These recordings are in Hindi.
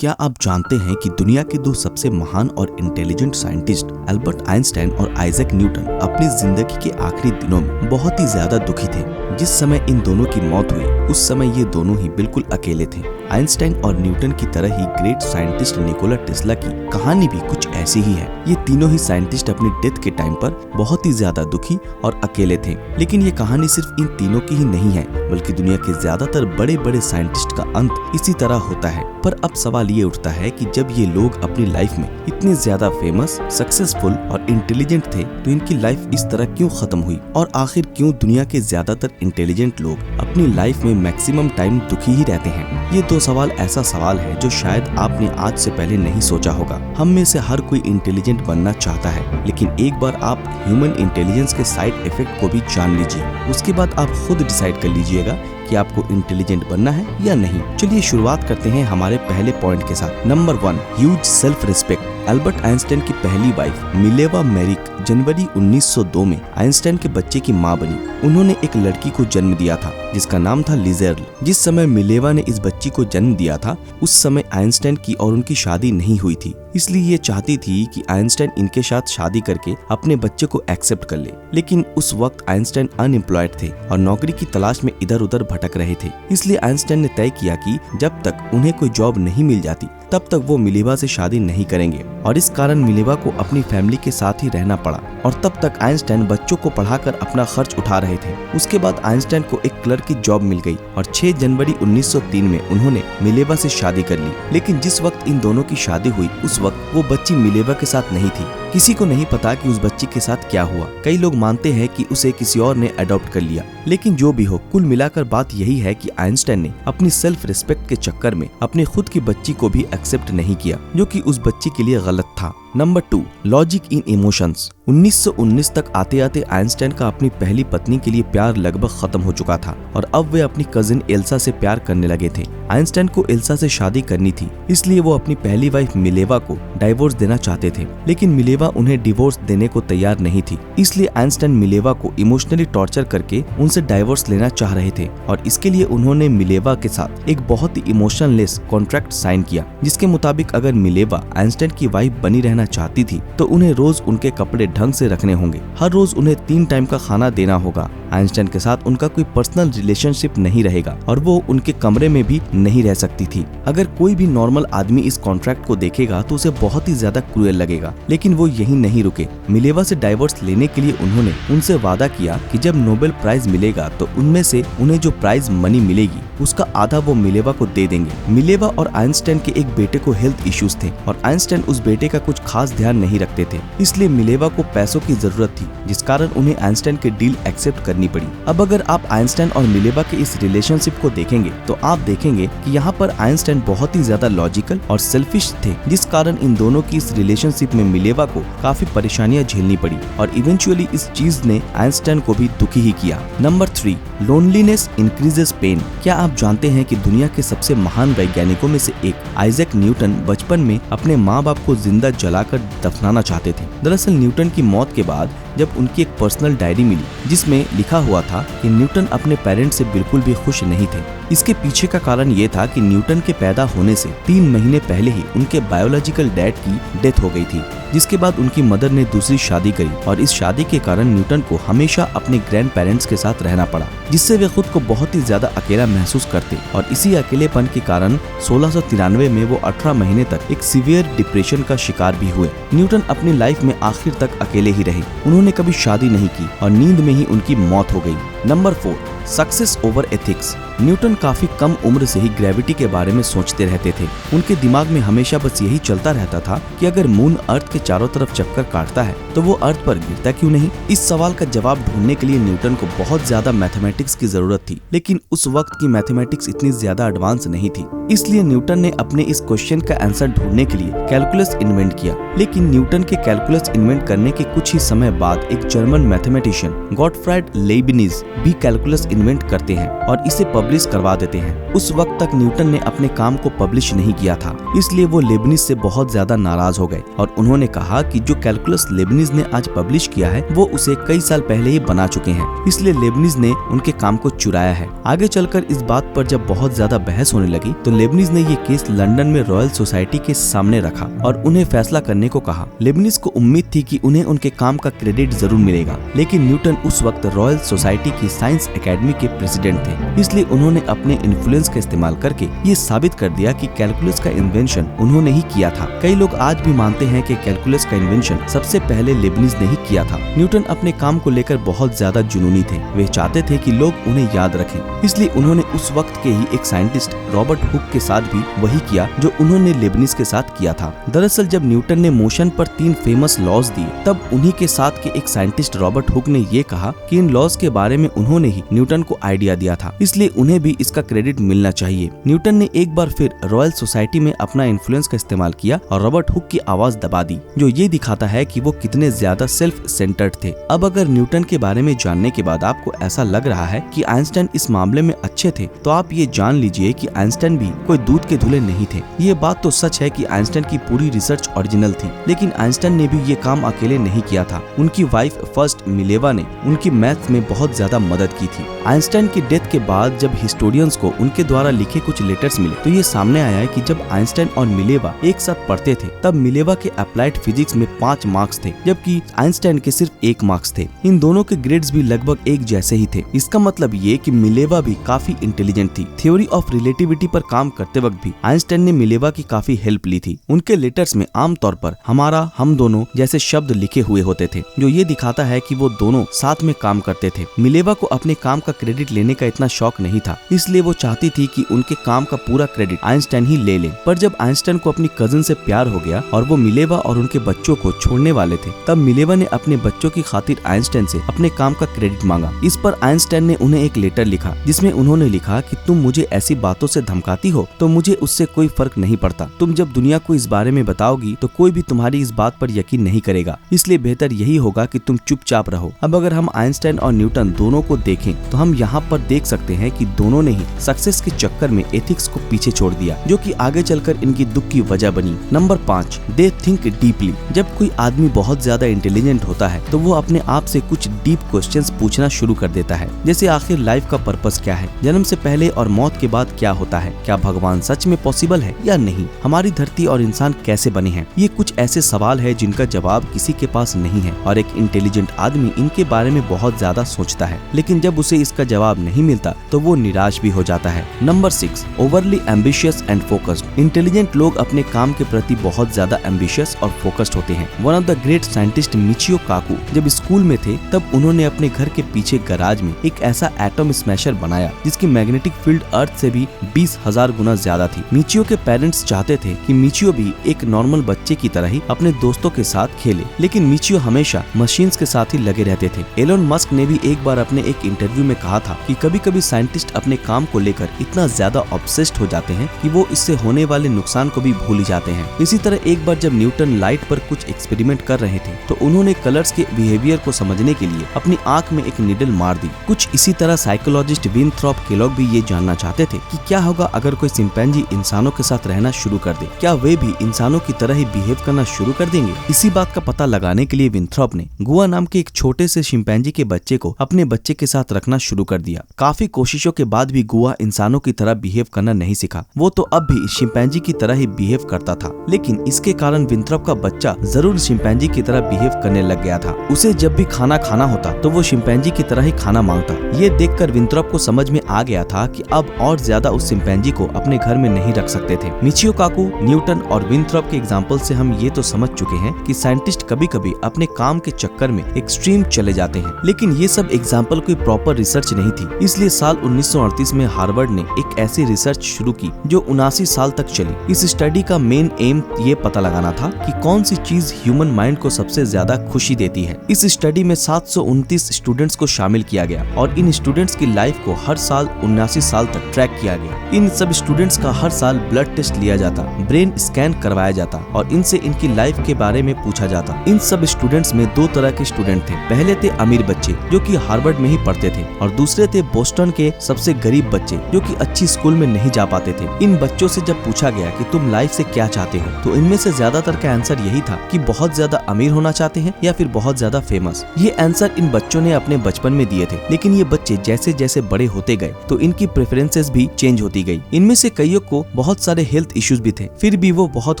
क्या आप जानते हैं कि दुनिया के दो सबसे महान और इंटेलिजेंट साइंटिस्ट एल्बर्ट आइंस्टाइन और आइजैक न्यूटन अपनी जिंदगी के आखिरी दिनों में बहुत ही ज्यादा दुखी थे। जिस समय इन दोनों की मौत हुई उस समय ये दोनों ही बिल्कुल अकेले थे। आइंस्टाइन और न्यूटन की तरह ही ग्रेट साइंटिस्ट निकोला टेस्ला की कहानी भी कुछ ऐसी ही है। ये तीनों ही साइंटिस्ट अपनी डेथ के टाइम पर बहुत ही ज्यादा दुखी और अकेले थे। लेकिन ये कहानी सिर्फ इन तीनों की ही नहीं है, बल्कि दुनिया के ज्यादातर बड़े बड़े साइंटिस्ट का अंत इसी तरह होता है। पर अब सवाल ये उठता है कि जब ये लोग अपनी लाइफ में इतने ज्यादा फेमस, सक्सेसफुल और इंटेलिजेंट थे तो इनकी लाइफ इस तरह क्यों खत्म हुई, और आखिर क्यों दुनिया के ज्यादातर इंटेलिजेंट लोग अपनी लाइफ में मैक्सिमम टाइम दुखी ही रहते हैं। ये दो सवाल ऐसा सवाल है जो शायद आपने आज से पहले नहीं सोचा होगा। हम में से हर कोई इंटेलिजेंट बनना चाहता है, लेकिन एक बार आप ह्यूमन इंटेलिजेंस के साइड इफेक्ट को भी जान लीजिए। उसके बाद आप खुद डिसाइड कर लीजिएगा कि आपको इंटेलिजेंट बनना है या नहीं। चलिए शुरुआत करते हैं हमारे पहले पॉइंट के साथ। Number 1, huge self respect. Albert Einstein की पहली वाइफ मिलेवा मेरिक जनवरी 1902 में आइंस्टाइन के बच्चे की मां बनी। उन्होंने एक लड़की को जन्म दिया था जिसका नाम था लिजेर्ल। जिस समय मिलेवा ने इस बच्ची को जन्म दिया था उस समय आइंस्टाइन की और उनकी शादी नहीं हुई थी, इसलिए ये चाहती थी कि आइंस्टाइन इनके साथ शादी करके अपने बच्चे को एक्सेप्ट कर ले। लेकिन उस वक्त आइंस्टाइन अनएम्प्लॉयड थे और नौकरी की तलाश में इधर उधर भटक रहे थे। इसलिए आइंस्टाइन ने तय किया कि जब तक उन्हें कोई जॉब नहीं मिल जाती तब तक वो मिलेवा से शादी नहीं करेंगे, और इस कारण मिलेवा को अपनी फैमिली के साथ ही रहना पड़ा। और तब तक आइंस्टाइन बच्चों को पढ़ाकर अपना खर्च उठा रहे थे। उसके बाद आइंस्टाइन को एक क्लर्क की जॉब मिल गई और 6 जनवरी 1903 में उन्होंने मिलेवा से शादी कर ली। लेकिन जिस वक्त इन दोनों की शादी हुई उस वक्त वो बच्ची मिलेवा के साथ नहीं थी। किसी को नहीं पता कि उस बच्ची के साथ क्या हुआ। कई लोग मानते हैं कि उसे किसी और ने अडॉप्ट कर लिया। लेकिन जो भी हो, कुल मिलाकर बात यही है कि आइंस्टाइन ने अपनी सेल्फ रिस्पेक्ट के चक्कर में अपनी खुद की बच्ची को भी एक्सेप्ट नहीं किया, जो कि उस बच्ची के लिए गलत था। Number 2, logic in emotions. 1919 तक आते आते आइंस्टाइन का अपनी पहली पत्नी के लिए प्यार लगभग खत्म हो चुका था और अब वे अपनी कजिन एल्सा से प्यार करने लगे थे। आइंस्टाइन को एल्सा से शादी करनी थी, इसलिए वो अपनी पहली वाइफ मिलेवा को डाइवोर्स देना चाहते थे। लेकिन मिलेवा उन्हें डिवोर्स देने को तैयार नहीं थी, इसलिए आइंस्टाइन मिलेवा को इमोशनली टॉर्चर करके उनसे डाइवोर्स लेना चाह रहे थे। और इसके लिए उन्होंने मिलेवा के साथ एक बहुत ही इमोशनलेस कॉन्ट्रैक्ट साइन किया, जिसके मुताबिक अगर मिलेवा आइंस्टाइन की वाइफ बनी रहना चाहती थी तो उन्हें रोज उनके कपड़े ढंग से रखने होंगे, हर रोज उन्हें 3 टाइम का खाना देना होगा। आइंस्टाइन के साथ उनका कोई पर्सनल रिलेशनशिप नहीं रहेगा और वो उनके कमरे में भी नहीं रह सकती थी। अगर कोई भी नॉर्मल आदमी इस कॉन्ट्रैक्ट को देखेगा तो उसे बहुत ही ज्यादा क्रूएल लगेगा। लेकिन वो यही नहीं रुके। मिलेवा से डाइवोर्स लेने के लिए उन्होंने उनसे वादा किया कि जब नोबेल प्राइज मिलेगा तो उनमें से उन्हें जो प्राइज मनी मिलेगी उसका आधा वो मिलेवा को दे देंगे। मिलेवा और आइंस्टाइन के एक बेटे को हेल्थ इश्यूज थे और आइंस्टाइन उस बेटे का कुछ खास ध्यान नहीं रखते थे, इसलिए मिलेवा को पैसों की जरूरत थी, जिस कारण उन्हें आइंस्टाइन के डील एक्सेप्ट करनी पड़ी। अब अगर आप आइंस्टाइन और मिलेवा के इस रिलेशनशिप को देखेंगे तो आप देखेंगे कि यहाँ पर आइंस्टाइन बहुत ही ज्यादा लॉजिकल और सेल्फिश थे, जिस कारण इन दोनों की इस रिलेशनशिप में मिलेवा को काफी परेशानियां झेलनी पड़ी और इवेंचुअली इस चीज ने आइंस्टाइन को भी दुखी ही किया। Number 3, loneliness increases pain. क्या आप जानते हैं कि दुनिया के सबसे महान वैज्ञानिकों में से एक आइजैक न्यूटन बचपन में अपने माँ बाप को जिंदा जलाकर दफनाना चाहते थे। दरअसल न्यूटन की मौत के बाद जब उनकी एक पर्सनल डायरी मिली जिसमें लिखा हुआ था कि न्यूटन अपने पेरेंट्स से बिल्कुल भी खुश नहीं थे। इसके पीछे का कारण ये था कि न्यूटन के पैदा होने से 3 महीने पहले ही उनके बायोलॉजिकल डैड की डेथ हो गई थी, जिसके बाद उनकी मदर ने दूसरी शादी करी और इस शादी के कारण न्यूटन को हमेशा अपने ग्रैंड पेरेंट्स के साथ रहना पड़ा, जिससे वे खुद को बहुत ही ज्यादा अकेला महसूस करते। और इसी अकेलेपन के कारण 1693 में वो 18 महीने तक एक सीवियर डिप्रेशन का शिकार भी हुए। न्यूटन अपनी लाइफ में आखिर तक अकेले ही रहे। उन्होंने कभी शादी नहीं की और नींद में ही उनकी मौत हो गई। Number 4, success over ethics. Newton काफी कम उम्र से ही ग्रेविटी के बारे में सोचते रहते थे। उनके दिमाग में हमेशा बस यही चलता रहता था कि अगर मून अर्थ के चारों तरफ चक्कर काटता है तो वो अर्थ पर गिरता क्यों नहीं। इस सवाल का जवाब ढूंढने के लिए न्यूटन को बहुत ज्यादा मैथमेटिक्स की जरूरत थी, लेकिन उस वक्त की मैथमेटिक्स इतनी ज्यादा एडवांस नहीं थी। इसलिए न्यूटन ने अपने इस क्वेश्चन का आंसर ढूंढने के लिए कैलकुलस इन्वेंट किया। लेकिन न्यूटन के कैलकुलस इन्वेंट करने के कुछ ही समय बाद एक जर्मन मैथमेटिशियन गॉटफ्राइड लेइबनिज भी कैलकुलस इन्वेंट करते हैं और इसे पब्लिश करवा देते हैं। उस वक्त तक न्यूटन ने अपने काम को पब्लिश नहीं किया था, इसलिए वो लेबनिज से बहुत ज्यादा नाराज हो गए और उन्होंने कहा कि जो कैलकुलस लेबनिज ने आज पब्लिश किया है वो उसे कई साल पहले ही बना चुके हैं, इसलिए लेबनिज ने उनके काम को चुराया है। आगे चलकर इस बात पर जब बहुत ज्यादा बहस होने लगी तो लेबनिज ने ये केस लंदन में रॉयल सोसाइटी के सामने रखा और उन्हें फैसला करने को कहा। लेबनिज को उम्मीद थी कि उन्हें उनके काम का क्रेडिट जरूर मिलेगा, लेकिन न्यूटन उस वक्त रॉयल सोसाइटी की साइंस एकेडमी के प्रेसिडेंट थे, इसलिए उन्होंने अपने इन्फ्लुएंस का इस्तेमाल करके ये साबित कर दिया कि कैलकुलस का इन्वेंशन उन्होंने ही किया था। कई लोग आज भी मानते हैं कि कैलकुलस का इन्वेंशन सबसे पहले लेबनिज ने ही किया था। न्यूटन अपने काम को लेकर बहुत ज्यादा जुनूनी थे, वे चाहते थे कि लोग उन्हें याद रखें, इसलिए उन्होंने उस वक्त के ही एक साइंटिस्ट रॉबर्ट हुक के साथ भी वही किया जो उन्होंने लेबनिज के साथ किया था। दरअसल जब न्यूटन ने मोशन पर 3 फेमस लॉज दिए तब उन्हीं के साथ के एक साइंटिस्ट रॉबर्ट हुक ने ये कहा कि इन लॉज के बारे में उन्होंने ही न्यूटन को आइडिया दिया था, इसलिए उन्हें भी इसका क्रेडिट मिलना चाहिए। न्यूटन ने एक बार फिर रॉयल सोसाइटी में अपना इन्फ्लुएंस का इस्तेमाल किया और रॉबर्ट हुक की आवाज दबा दी, जो ये दिखाता है कि वो कितने ज्यादा सेल्फ सेंटर्ड थे। अब अगर न्यूटन के बारे में जानने के बाद आपको ऐसा लग रहा है कि आइंस्टाइन इस मामले में अच्छे थे, तो आप ये जान लीजिए कि आइंस्टाइन भी कोई दूध के धुले नहीं थे। ये बात तो सच है कि आइंस्टाइन की पूरी रिसर्च ओरिजिनल थी, लेकिन आइंस्टाइन ने भी ये काम अकेले नहीं किया था। उनकी वाइफ फर्स्ट मिलेवा ने उनकी मैथ में बहुत ज्यादा मदद की थी। आइंस्टाइन की डेथ के बाद जब हिस्टोरियंस को उनके द्वारा लिखे कुछ लेटर्स मिले तो ये सामने आया है कि जब आइंस्टाइन और मिलेवा एक साथ पढ़ते थे तब मिलेवा के अप्लाइड फिजिक्स में 5 मार्क्स थे, जबकि आइंस्टाइन के सिर्फ 1 मार्क्स थे। इन दोनों के ग्रेड्स भी लगभग एक जैसे ही थे। इसका मतलब ये कि मिलेवा भी काफी इंटेलिजेंट थी। थ्योरी ऑफ रिलेटिविटी पर काम करते वक्त भी आइंस्टाइन ने मिलेवा की काफी हेल्प ली थी। उनके लेटर्स में आमतौर पर हमारा, हम दोनों जैसे शब्द लिखे हुए होते थे, जो ये दिखाता है कि वो दोनों साथ में काम करते थे। मिलेवा को अपने काम का क्रेडिट लेने का इतना शौक नहीं था, इसलिए वो चाहती थी कि उनके काम का पूरा क्रेडिट आइंस्टाइन ही ले ले। पर जब आइंस्टाइन को अपनी कजिन से प्यार हो गया और वो मिलेवा और उनके बच्चों को छोड़ने वाले थे, तब मिलेवा ने अपने बच्चों की खातिर आइंस्टाइन से अपने काम का क्रेडिट मांगा। इस पर आइंस्टाइन ने उन्हें एक लेटर लिखा जिसमें उन्होंने लिखा कि तुम मुझे ऐसी बातों से धमकाती हो तो मुझे उससे कोई फर्क नहीं पड़ता। तुम जब दुनिया को इस बारे में बताओगी तो कोई भी तुम्हारी इस बात पर यकीन नहीं करेगा, इसलिए बेहतर यही होगा कि तुम चुपचाप रहो। अब अगर हम आइंस्टाइन और न्यूटन दोनों को देखें तो हम यहाँ पर देख सकते हैं कि दोनों ने ही सक्सेस के चक्कर में एथिक्स को पीछे छोड़ दिया, जो कि आगे चलकर इनकी दुख की वजह बनी। Number 5, they think deeply. जब कोई आदमी बहुत ज्यादा इंटेलिजेंट होता है तो वो अपने आप से कुछ डीप क्वेश्चंस पूछना शुरू कर देता है, जैसे आखिर लाइफ का पर्पस क्या है, जन्म से पहले और मौत के बाद क्या होता है, क्या भगवान सच में पॉसिबल है या नहीं, हमारी धरती और इंसान कैसे बने हैं। ये कुछ ऐसे सवाल है जिनका जवाब किसी के पास नहीं है और एक इंटेलिजेंट आदमी इनके बारे में बहुत ज्यादा सोचता है, लेकिन जब उसे इसका जवाब नहीं मिलता तो वो निराश भी हो जाता है। Number 6, overly ambitious and focused. Intelligent लोग अपने काम के प्रति बहुत ज्यादा एम्बिशियस और फोकस्ड होते हैं। One of the great scientist Michio Kaku जब स्कूल में थे तब उन्होंने अपने घर के पीछे गैराज में एक ऐसा एटम स्मैशर बनाया जिसकी मैग्नेटिक फील्ड अर्थ से भी 20,000 गुना ज्यादा थी। मिचियो के पेरेंट्स चाहते थे कि मिचियो भी एक नॉर्मल बच्चे की तरह ही अपने दोस्तों के साथ खेले, लेकिन मिचियो हमेशा मशीन्स के साथ ही लगे रहते थे। एलोन मस्क ने भी एक बार अपने एक इंटरव्यू में कहा था कि कभी-कभी साइंटिस्ट अपने काम को लेकर इतना ज्यादा ऑब्सेस्ड हो जाते हैं कि वो इससे होने वाले नुकसान को भी भूल जाते हैं। इसी तरह एक बार जब न्यूटन लाइट पर कुछ एक्सपेरिमेंट कर रहे थे तो उन्होंने कलर्स के बिहेवियर को समझने के लिए अपनी आंख में एक नीडल मार दी। कुछ इसी तरह साइकोलॉजिस्ट विंथ्रॉप केलॉग भी ये जानना चाहते थे कि क्या होगा अगर कोई चिंपैंजी इंसानों के साथ रहना शुरू कर दे, क्या वे भी इंसानों की तरह ही बिहेव करना शुरू कर देंगे। इसी बात का पता लगाने के लिए विंथ्रॉप ने गुआ नाम के एक छोटे से चिंपैंजी के बच्चे को अपने बच्चे के साथ रखना शुरू कर दिया। काफी कोशिशों के बाद भी गुआ इंसानों की तरह बिहेव करना नहीं सीखा। वो तो अब भी चिंपैंजी की तरह ही बिहेव करता था, लेकिन इसके कारण विंथ्रॉप का बच्चा जरूर चिंपैंजी की तरह बिहेव करने लग गया था। उसे जब भी खाना खाना होता तो वो चिंपैंजी की तरह ही खाना मांगता। ये देखकर विंथ्रॉप को समझ में आ गया था कि अब और ज्यादा उस चिंपैंजी को अपने घर में नहीं रख सकते थे। मिचियो काकू, न्यूटन और विंथ्रॉप के एग्जाम्पल से हम ये तो समझ चुके हैं कि साइंटिस्ट कभी-कभी अपने काम के चक्कर में एक्सट्रीम चले जाते हैं, लेकिन ये सब एग्जाम्पल कोई प्रॉपर रिसर्च नहीं थी। इसलिए साल 1938 में हार्वर्ड ने एक ऐसी रिसर्च शुरू की जो 79 साल तक चली। इस स्टडी का मेन एम ये पता लगाना था कि कौन सी चीज ह्यूमन माइंड को सबसे ज्यादा खुशी देती है। इस स्टडी में 729 स्टूडेंट्स को शामिल किया गया और इन स्टूडेंट्स की लाइफ को हर साल 79 साल तक ट्रैक किया गया। इन सब स्टूडेंट्स का हर साल ब्लड टेस्ट लिया जाता, ब्रेन स्कैन करवाया जाता और इनसे इनकी लाइफ के बारे में पूछा जाता। इन सब स्टूडेंट्स में 2 तरह के स्टूडेंट थे। पहले थे अमीर बच्चे जो कि हार्वर्ड में ही पढ़ते थे, और दूसरे थे बोस्टन के सबसे गरीब बच्चे जो कि अच्छी स्कूल में नहीं जा पाते थे। इन बच्चों से जब पूछा गया कि तुम लाइफ से क्या चाहते हो, तो इनमें से ज्यादातर का आंसर यही था कि बहुत ज्यादा अमीर होना चाहते हैं या फिर बहुत ज्यादा फेमस। ये आंसर इन बच्चों ने अपने बचपन में दिए थे, लेकिन ये बच्चे जैसे जैसे बड़े होते गए तो इनकी प्रेफरेंसेस भी चेंज होती गई। इनमें से कईयों को बहुत सारे हेल्थ इश्यूज भी थे, फिर भी वो बहुत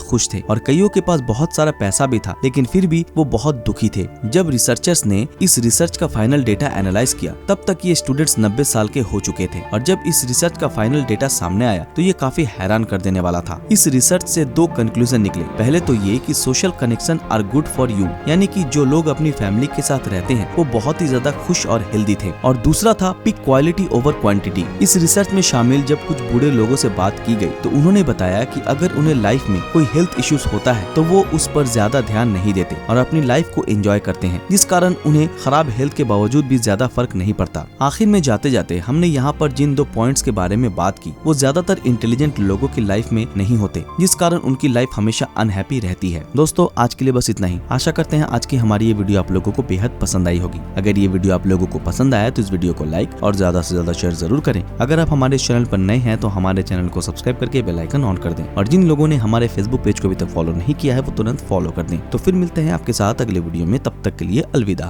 खुश थे, और कईयों के पास बहुत सारा पैसा भी था, लेकिन फिर भी वो बहुत दुखी थे। जब रिसर्चर्स ने इस रिसर्च का फाइनल डेटा एनालाइज किया, तब तक ये स्टूडेंट्स 90 साल के हो चुके थे, और जब इस रिसर्च का फाइनल डेटा सामने आया तो ये काफी हैरान कर देने वाला था। इस रिसर्च से दो कंक्लूजन निकले। पहले तो ये कि social connection are good for you, यानी कि जो लोग अपनी फैमिली के साथ रहते हैं वो बहुत ही ज्यादा खुश और हेल्दी थे, और दूसरा था पिक क्वालिटी ओवर क्वांटिटी। इस रिसर्च में शामिल जब कुछ बूढ़े लोगों से बात की गई तो उन्होंने बताया कि अगर उन्हें लाइफ में कोई हेल्थ इश्यूज होता है तो वो उस पर ज्यादा ध्यान नहीं देते और अपनी लाइफ को एंजॉय करते हैं, जिस कारण उन्हें खराब हेल्थ के बावजूद भी ज्यादा फर्क नहीं पड़ता। आखिर में जाते जाते हमने यहाँ पर जिन दो पॉइंट्स के बारे में बात की वो ज्यादातर इंटेलिजेंट लोगों की लाइफ में नहीं होते, जिस कारण उनकी लाइफ हमेशा अनहैप्पी रहती है। दोस्तों, आज के लिए बस इतना ही। आशा करते हैं आज की हमारी ये वीडियो आप लोगों को बेहद पसंद आई होगी। अगर ये वीडियो आप लोगों को पसंद आया तो इस वीडियो को लाइक और ज्यादा से ज्यादा शेयर जरूर करें। अगर आप हमारे चैनल पर नए हैं तो हमारे चैनल को सब्सक्राइब करके बेल आइकन ऑन कर दें, और जिन लोगों ने हमारे फेसबुक पेज को अभी तक फॉलो नहीं किया है वो तुरंत फॉलो कर दें। तो फिर मिलते हैं आपके साथ अगले वीडियो में, तब तक के लिए अलविदा।